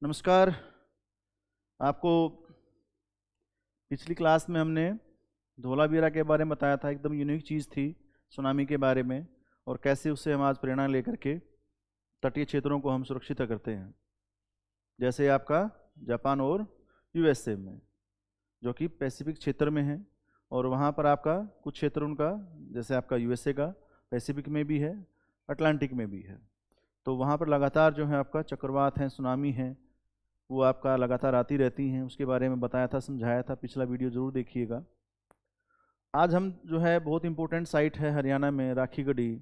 नमस्कार। आपको पिछली क्लास में हमने धोलावीरा के बारे में बताया था। एकदम यूनिक चीज़ थी सुनामी के बारे में, और कैसे उससे हम आज प्रेरणा लेकर के तटीय क्षेत्रों को हम सुरक्षित करते हैं। जैसे आपका जापान और यूएसए में, जो कि पैसिफिक क्षेत्र में है, और वहाँ पर आपका कुछ क्षेत्र उनका, जैसे आपका यूएसए का पैसिफिक में भी है, अटलांटिक में भी है। तो वहाँ पर लगातार जो है आपका चक्रवात हैं, सुनामी हैं, वो आपका लगातार आती रहती हैं। उसके बारे में बताया था, समझाया था, पिछला वीडियो ज़रूर देखिएगा। आज हम जो है बहुत इंपॉर्टेंट साइट है हरियाणा में, राखीगढ़ी।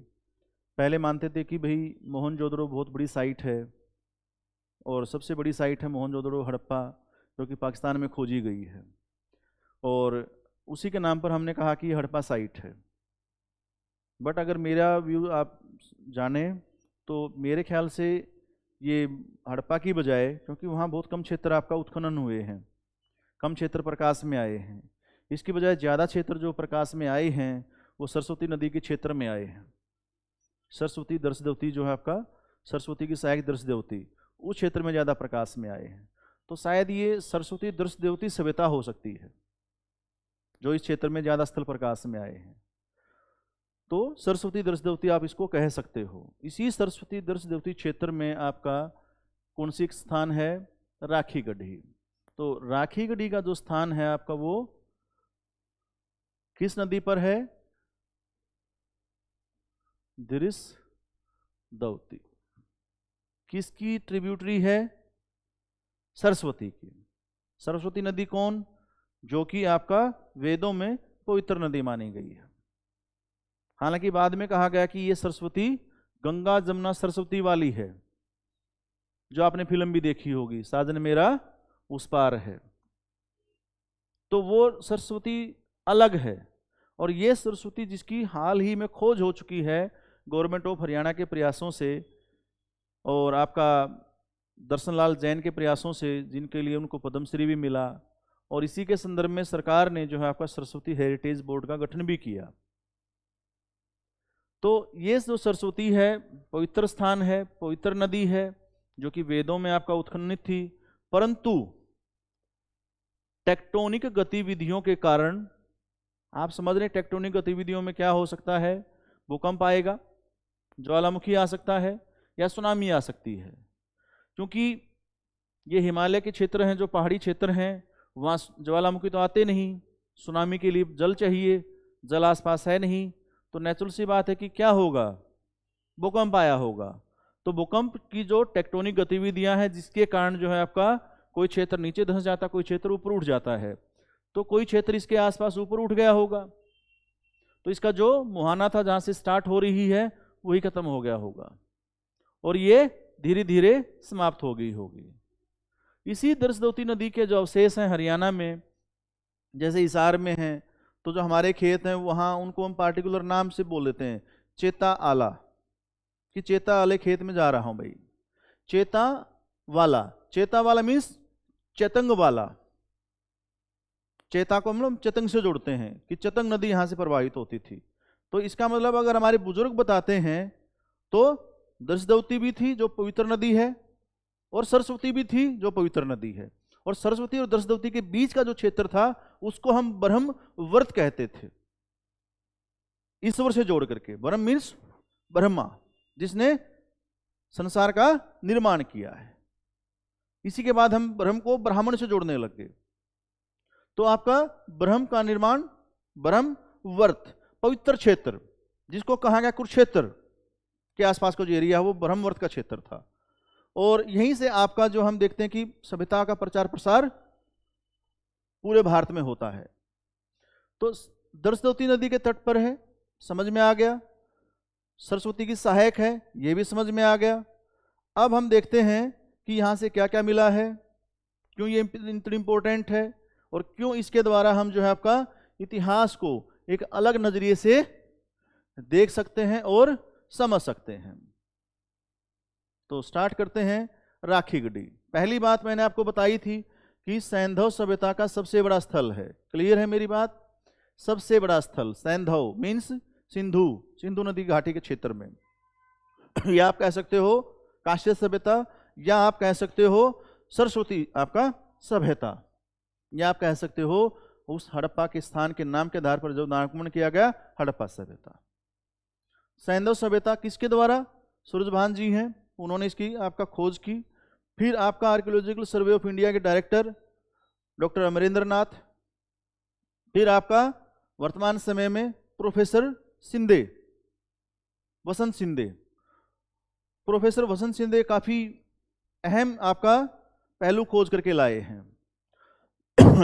पहले मानते थे कि भाई मोहनजोदड़ो बहुत बड़ी साइट है, और सबसे बड़ी साइट है मोहनजोदड़ो हड़प्पा, जो कि पाकिस्तान में खोजी गई है, और उसी के नाम पर हमने कहा कि ये हड़प्पा साइट है। बट अगर मेरा व्यू आप जाने तो मेरे ख्याल से ये हड़प्पा की बजाय, क्योंकि वहाँ बहुत कम क्षेत्र आपका उत्खनन हुए हैं, कम क्षेत्र प्रकाश में आए हैं, इसकी बजाय ज़्यादा क्षेत्र जो प्रकाश में आए हैं वो सरस्वती नदी के क्षेत्र में आए हैं। सरस्वती दर्शदेवती जो है आपका, सरस्वती की सहायक दर्शदेवती, उस क्षेत्र में ज़्यादा प्रकाश में आए हैं। तो शायद ये सरस्वती दर्शदेवती सभ्यता हो सकती है, जो इस क्षेत्र में ज़्यादा स्थल प्रकाश में आए हैं। तो सरस्वती दर्शदेवती आप इसको कह सकते हो। इसी सरस्वती दर्शदेवती क्षेत्र में आपका कौन सी स्थान है? राखीगढ़ी। तो राखीगढ़ी का जो स्थान है आपका, वो किस नदी पर है? दृशदवती। किसकी ट्रिब्यूटरी है? सरस्वती की। सरस्वती नदी कौन? जो कि आपका वेदों में पवित्र नदी मानी गई है। हालांकि बाद में कहा गया कि ये सरस्वती गंगा जमुना सरस्वती वाली है, जो आपने फिल्म भी देखी होगी, साजन मेरा उस पार है। तो वो सरस्वती अलग है, और ये सरस्वती जिसकी हाल ही में खोज हो चुकी है गवर्नमेंट ऑफ हरियाणा के प्रयासों से, और आपका दर्शन लाल जैन के प्रयासों से, जिनके लिए उनको पद्मश्री भी मिला। और इसी के संदर्भ में सरकार ने जो है आपका सरस्वती हेरिटेज बोर्ड का गठन भी किया। तो ये जो सरस्वती है पवित्र स्थान है, पवित्र नदी है, जो कि वेदों में आपका उत्खननित थी, परंतु टेक्टोनिक गतिविधियों के कारण, आप समझ रहे हैं टेक्टोनिक गतिविधियों में क्या हो सकता है? भूकंप आएगा, ज्वालामुखी आ सकता है, या सुनामी आ सकती है। क्योंकि ये हिमालय के क्षेत्र हैं, जो पहाड़ी क्षेत्र हैं, वहाँ ज्वालामुखी तो आते नहीं, सुनामी के लिए जल चाहिए, जल आसपास है नहीं, तो नेचुरल सी बात है कि क्या होगा? भूकंप आया होगा। तो भूकंप की जो टेक्टोनिक गतिविधियां हैं, जिसके कारण जो है आपका कोई क्षेत्र नीचे धंस जाता, कोई क्षेत्र ऊपर उठ जाता है, तो कोई क्षेत्र इसके आसपास ऊपर उठ गया होगा, तो इसका जो मुहाना था, जहां से स्टार्ट हो रही है, वही खत्म हो गया होगा, और ये धीरे धीरे समाप्त हो गई होगी। इसी दर्शदेवती नदी के जो अवशेष हैं हरियाणा में, जैसे हिसार में हैं, तो जो हमारे खेत हैं वहाँ उनको हम पार्टिकुलर नाम से बोल देते हैं, चेता आला, कि चेता वाले खेत में जा रहा हूँ भाई, चेता वाला। चेता वाला मीन्स चेतंग वाला। चेता को हम लोग चेतंग से जोड़ते हैं कि चेतंग नदी यहाँ से प्रवाहित होती थी। तो इसका मतलब अगर हमारे बुजुर्ग बताते हैं तो दर्शदेवती भी थी जो पवित्र नदी है, और सरस्वती भी थी जो पवित्र नदी है, और सरस्वती और दर्शदेवती के बीच का जो क्षेत्र था उसको हम ब्रह्मवर्त कहते थे, ईश्वर से जोड़ करके। ब्रह्म मीन्स ब्रह्मा, जिसने संसार का निर्माण किया है। इसी के बाद हम ब्रह्म को ब्राह्मण से जोड़ने लग गए, तो आपका ब्रह्म का निर्माण ब्रह्मवर्त, पवित्र क्षेत्र, जिसको कहा गया कुरुक्षेत्र के आसपास का जो एरिया है वो ब्रह्मवर्त का क्षेत्र था। और यहीं से आपका जो हम देखते हैं कि सभ्यता का प्रचार प्रसार पूरे भारत में होता है। तो दर्शदेवती नदी के तट पर है, समझ में आ गया। सरस्वती की सहायक है, ये भी समझ में आ गया। अब हम देखते हैं कि यहाँ से क्या क्या मिला है, क्यों ये इतना इंपॉर्टेंट है, और क्यों इसके द्वारा हम जो है आपका इतिहास को एक अलग नजरिए से देख सकते हैं और समझ सकते हैं। तो स्टार्ट करते हैं राखीगढ़ी। पहली बात मैंने आपको बताई थी कि सैंधव सभ्यता का सबसे बड़ा स्थल है। क्लियर है मेरी बात? सबसे बड़ा स्थल सैंधव मीन्स सिंधु नदी घाटी के क्षेत्र में, या आप कह सकते हो काश्य सभ्यता, या आप कह सकते हो सरस्वती आपका सभ्यता, या आप कह सकते हो उस हड़प्पा के स्थान के नाम के आधार पर जो नामकरण किया गया, हड़प्पा सभ्यता। सैंधव सभ्यता किसके द्वारा? सूरजभान जी हैं, उन्होंने इसकी आपका खोज की। फिर आपका आर्कियोलॉजिकल सर्वे ऑफ इंडिया के डायरेक्टर डॉक्टर अमरेंद्र नाथ। फिर आपका वर्तमान समय में प्रोफेसर शिंदे, वसंत शिंदे। प्रोफेसर वसंत शिंदे काफी अहम आपका पहलू खोज करके लाए हैं।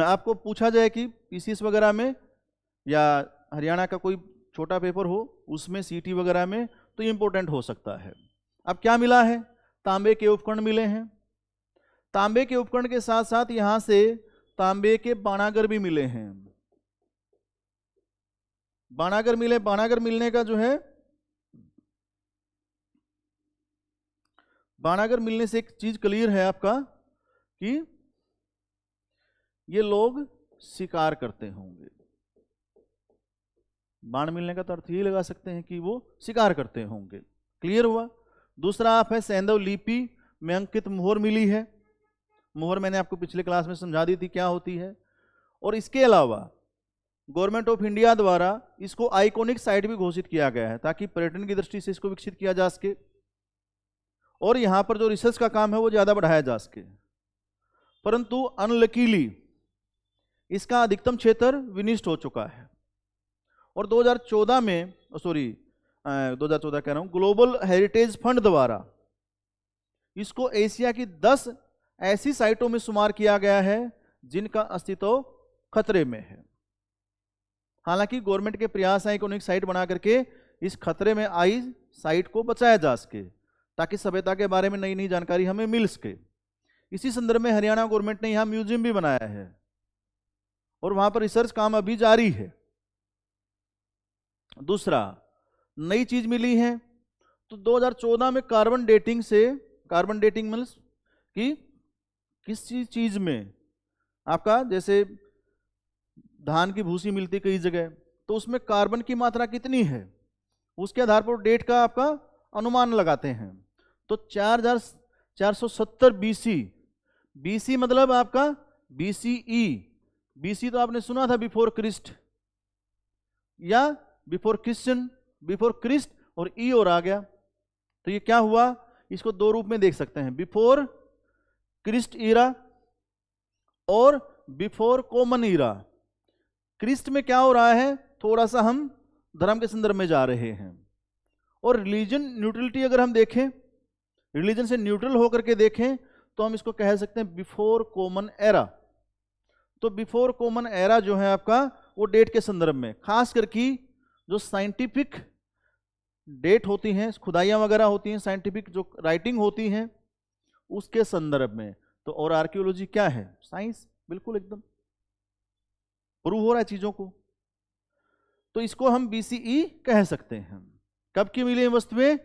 आपको पूछा जाए कि पीसीएस वगैरह में या हरियाणा का कोई छोटा पेपर हो उसमें, सीटी वगैरह में, तो ये इंपॉर्टेंट हो सकता है। अब क्या मिला है? तांबे के उपकरण मिले हैं। तांबे के उपकरण के साथ साथ यहां से तांबे के बाणागर भी मिले हैं। बाणागर मिले। बाणागर मिलने का जो है, बाणागर मिलने से एक चीज क्लियर है आपका कि ये लोग शिकार करते होंगे। बाण मिलने का तो अर्थ यही लगा सकते हैं कि वो शिकार करते होंगे। क्लियर हुआ। दूसरा आप है सैंधव लिपि में अंकित मोहर मिली है। मोहर मैंने आपको पिछले क्लास में समझा दी थी क्या होती है। और इसके अलावा गवर्नमेंट ऑफ इंडिया द्वारा इसको आइकॉनिक साइट भी घोषित किया गया है ताकि पर्यटन की दृष्टि से इसको विकसित किया जा सके और यहां पर जो रिसर्च का काम है वो ज्यादा बढ़ाया जा सके। परंतु अनलकीली इसका अधिकतम क्षेत्र विनिष्ट हो चुका है और 2014 में, 2014 कह रहा हूं, ग्लोबल हेरिटेज फंड द्वारा इसको एशिया की 10 ऐसी साइटों में शुमार किया गया है जिनका अस्तित्व खतरे में है। हालांकि गवर्नमेंट के प्रयास है आइकॉनिक साइट बना करके इस खतरे में आई साइट को बचाया जा सके ताकि सभ्यता के बारे में नई नई जानकारी हमें मिल सके। इसी संदर्भ में हरियाणा गवर्नमेंट ने यहां म्यूजियम भी बनाया है और वहां पर रिसर्च काम अभी जारी है। दूसरा नई चीज मिली है तो 2014 में कार्बन डेटिंग से, कार्बन डेटिंग मीन्स कि किस चीज में आपका, जैसे धान की भूसी मिलती कई जगह, तो उसमें कार्बन की मात्रा कितनी है उसके आधार पर डेट का आपका अनुमान लगाते हैं। तो 4470 बीसी मतलब आपका बीसीई। बीसी तो आपने सुना था बिफोर क्रिस्ट या बिफोर क्रिश्चियन, बिफोर क्रिस्ट और ई और आ गया। तो ये क्या हुआ, इसको दो रूप में देख सकते हैं, बिफोर क्रिस्ट ईरा और बिफोर कॉमन ईरा। क्रिस्ट में क्या हो रहा है, थोड़ा सा हम धर्म के संदर्भ में जा रहे हैं। और रिलीजन न्यूट्रलिटी अगर हम देखें, रिलीजन से न्यूट्रल होकर के देखें तो हम इसको कह सकते हैं बिफोर कॉमन एरा। तो बिफोर कॉमन एरा जो है आपका वो डेट के संदर्भ में, खास करके जो साइंटिफिक डेट होती हैं, खुदाइयाँ वगैरह होती हैं, साइंटिफिक जो राइटिंग होती हैं उसके संदर्भ में। तो और आर्कियोलॉजी क्या है, साइंस, बिल्कुल एकदम प्रूव हो रहा है चीजों को। तो इसको हम बीसीई कह सकते हैं। कब की मिली वस्तुएं,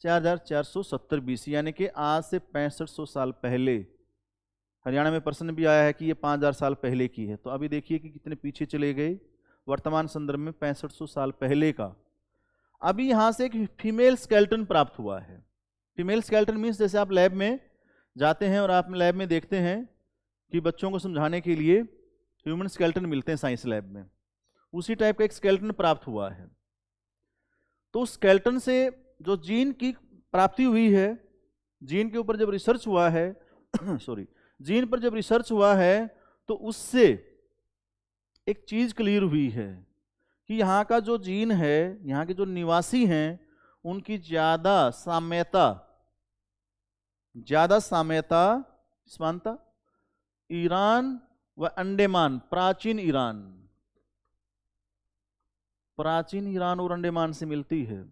4470 बीसी, यानी कि आज से 6500 साल पहले। हरियाणा में प्रश्न भी आया है कि ये 5000 साल पहले की है, तो अभी देखिए कि कितने पीछे चले गए, वर्तमान संदर्भ में 6500 साल पहले का। अभी यहां से एक फीमेल स्केलेटन प्राप्त हुआ है। फीमेल स्केलेटन मीन्स जैसे आप लैब में जाते हैं और आप लैब में देखते हैं कि बच्चों को समझाने के लिए ह्यूमन स्केलेटन मिलते हैं साइंस लैब में, उसी टाइप का एक स्केलेटन प्राप्त हुआ है। तो उस स्केलेटन से जो जीन की प्राप्ति हुई है, जीन के ऊपर जब रिसर्च हुआ है जीन पर जब रिसर्च हुआ है तो उससे एक चीज क्लियर हुई है कि यहाँ का जो जीन है, यहाँ के जो निवासी हैं, उनकी ज्यादा साम्यता समानता ईरान व अंडमान, प्राचीन ईरान और अंडमान से मिलती है।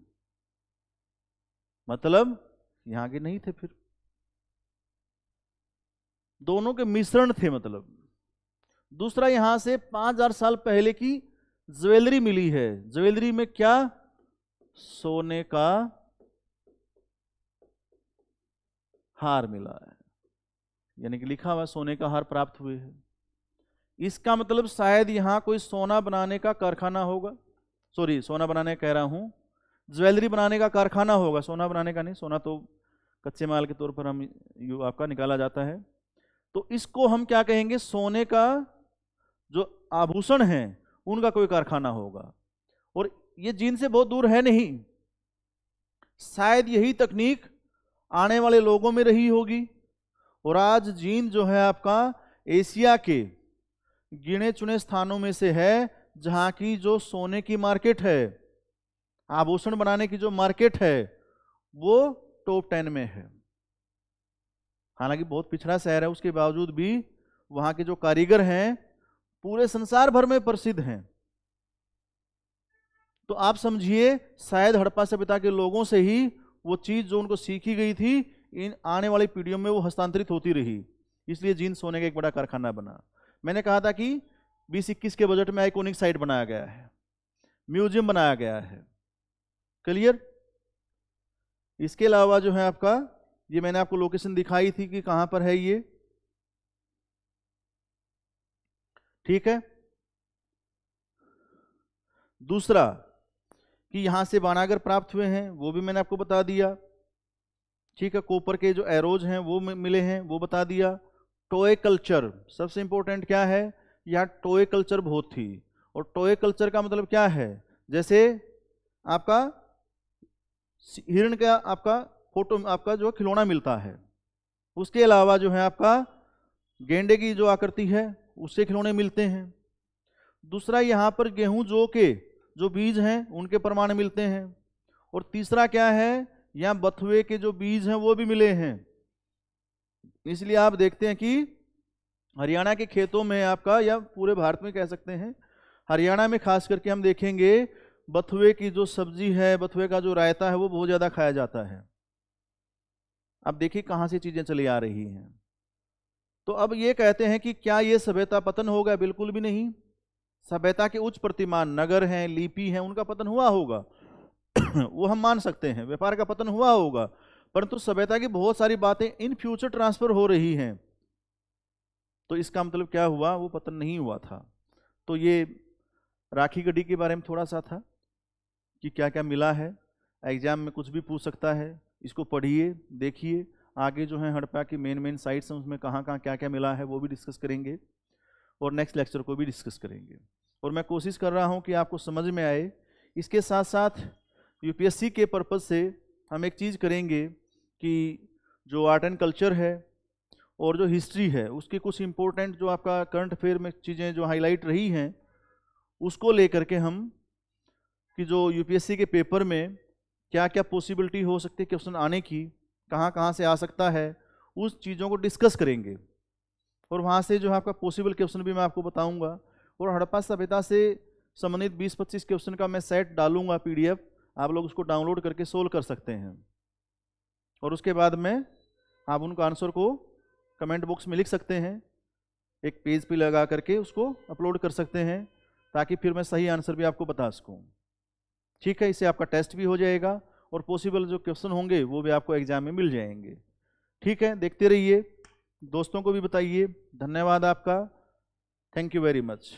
मतलब यहां के नहीं थे, फिर दोनों के मिश्रण थे मतलब। दूसरा यहां से 5000 साल पहले की ज्वेलरी मिली है। ज्वेलरी में क्या, सोने का हार मिला है, यानी कि लिखा हुआ सोने का हार प्राप्त हुए हैं। इसका मतलब शायद यहां कोई सोना बनाने का कारखाना होगा, सोना बनाने कह रहा हूं, ज्वेलरी बनाने का कारखाना होगा, सोना बनाने का नहीं, सोना तो कच्चे माल के तौर पर हम आपका निकाला जाता है। तो इसको हम क्या कहेंगे, सोने का जो आभूषण है उनका कोई कारखाना होगा। और ये जीन से बहुत दूर है नहीं, शायद यही तकनीक आने वाले लोगों में रही होगी। और आज जीन जो है आपका एशिया के गिने चुने स्थानों में से है जहां की जो सोने की मार्केट है, आभूषण बनाने की जो मार्केट है, वो टॉप 10 में है। हालांकि बहुत पिछड़ा शहर है, उसके बावजूद भी वहां के जो कारीगर हैं पूरे संसार भर में प्रसिद्ध हैं। तो आप समझिए शायद हड़प्पा सभ्यता के लोगों से ही वो चीज जो उनको सीखी गई थी इन आने वाली पीढ़ियों में वो हस्तांतरित होती रही, इसलिए जीन सोने का एक बड़ा कारखाना बना। मैंने कहा था कि 2021 के बजट में आइकॉनिक साइट बनाया गया है, म्यूजियम बनाया गया है, क्लियर। इसके अलावा जो है आपका, ये मैंने आपको लोकेशन दिखाई थी कि कहां पर है ये, ठीक है। दूसरा कि यहां से बानागर प्राप्त हुए हैं, वो भी मैंने आपको बता दिया, ठीक है। कॉपर के जो एरोज हैं वो मिले हैं, वो बता दिया। टॉय कल्चर, सबसे इंपॉर्टेंट क्या है, यहाँ टॉय कल्चर बहुत थी। और टॉय कल्चर का मतलब क्या है, जैसे आपका हिरण का आपका फोटो, आपका जो खिलौना मिलता है, उसके अलावा जो है आपका गेंडे की जो आकृति है उससे खिलौने मिलते हैं। दूसरा यहाँ पर गेहूं जौ के जो बीज हैं उनके प्रमाण मिलते हैं। और तीसरा क्या है, यहाँ बथुए के जो बीज हैं वो भी मिले हैं। इसलिए आप देखते हैं कि हरियाणा के खेतों में आपका, या पूरे भारत में कह सकते हैं, हरियाणा में खास करके हम देखेंगे बथुए की जो सब्जी है, बथुए का जो रायता है वो बहुत ज़्यादा खाया जाता है। अब देखिए कहाँ से चीज़ें चली आ रही हैं। तो अब ये कहते हैं कि क्या ये सभ्यता पतन हो गया, बिल्कुल भी नहीं। सभ्यता के उच्च प्रतिमान नगर हैं, लिपि हैं, उनका पतन हुआ होगा वो हम मान सकते हैं, व्यापार का पतन हुआ होगा, परंतु सभ्यता की बहुत सारी बातें इन फ्यूचर ट्रांसफर हो रही हैं। तो इसका मतलब क्या हुआ, वो पतन नहीं हुआ था। तो ये राखी गढ़ी के बारे में थोड़ा सा था कि क्या क्या मिला है, एग्जाम में कुछ भी पूछ सकता है, इसको पढ़िए, देखिए। आगे जो है हड़प्पा की मेन साइट्स हैं उसमें कहाँ कहाँ क्या क्या मिला है वो भी डिस्कस करेंगे, और नेक्स्ट लेक्चर को भी डिस्कस करेंगे। और मैं कोशिश कर रहा हूँ कि आपको समझ में आए। इसके साथ साथ यूपीएससी के पर्पज़ से हम एक चीज़ करेंगे कि जो आर्ट एंड कल्चर है और जो हिस्ट्री है उसकी कुछ इम्पोर्टेंट जो आपका करंट अफेयर में चीज़ें जो हाईलाइट रही हैं उसको लेकर के हम, कि जो यूपीएससी के पेपर में क्या क्या पॉसिबिलिटी हो सकती है क्वेश्चन आने की, कहाँ कहाँ से आ सकता है, उस चीज़ों को डिस्कस करेंगे। और वहाँ से जो है आपका पॉसिबल क्वेश्चन भी मैं आपको बताऊंगा। और हड़प्पा सभ्यता से संबंधित 20-25 क्वेश्चन का मैं सेट डालूंगा PDF, आप लोग उसको डाउनलोड करके सोल्व कर सकते हैं। और उसके बाद में आप उनका आंसर को कमेंट बॉक्स में लिख सकते हैं, एक पेज पे लगा करके उसको अपलोड कर सकते हैं, ताकि फिर मैं सही आंसर भी आपको बता सकूं। ठीक है, इससे आपका टेस्ट भी हो जाएगा और पॉसिबल जो क्वेश्चन होंगे वो भी आपको एग्जाम में मिल जाएंगे। ठीक है, देखते रहिए, दोस्तों को भी बताइए। धन्यवाद आपका, थैंक यू वेरी मच।